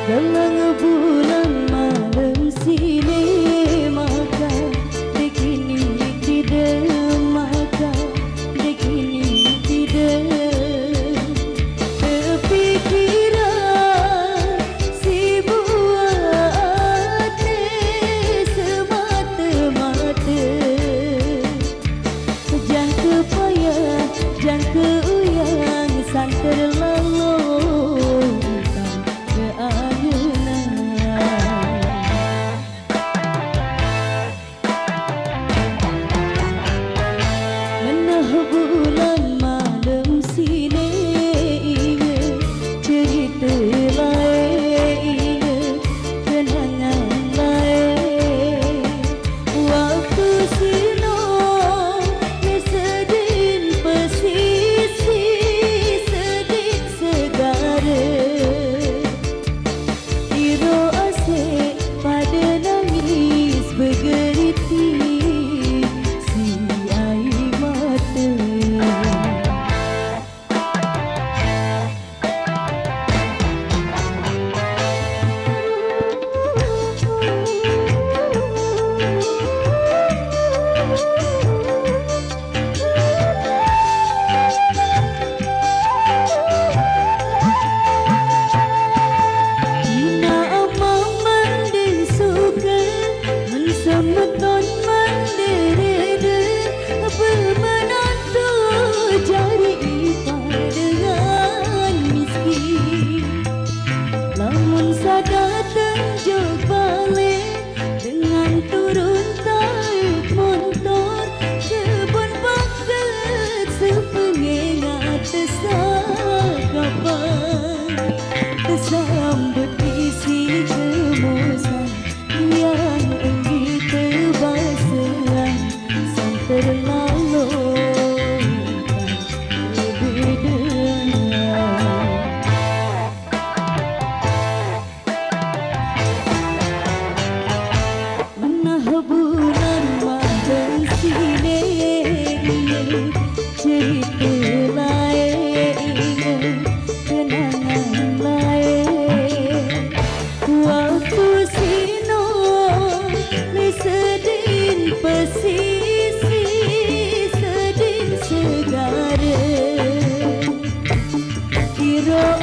Galang bulan malam sinema kau, begini tidak maka, begini tidak terpikiran si buat hati semata-mata. Jangka payah, jangka uyang, santer lalu bulan malam sini ingat cerita lain, kenangan lain. Waktu sino sedih pesisi, sedih segara. Iro asyik pada nangis bergeriti si air mata. Ina amang mandin suka, mensemeton mandirede, bermenantu jari ipar dengan miskin. Lamun sadar tenjuk balik dengan turun tarik motor, kebun paket sepengengat tesakapan, tersambut isi kemosan yang enggi terbaseran, santer lalu berbeda. Menah bulan malam sini cerita lain, kenangan lain. Waktu sino sedih pesisi, sedih segara. Kira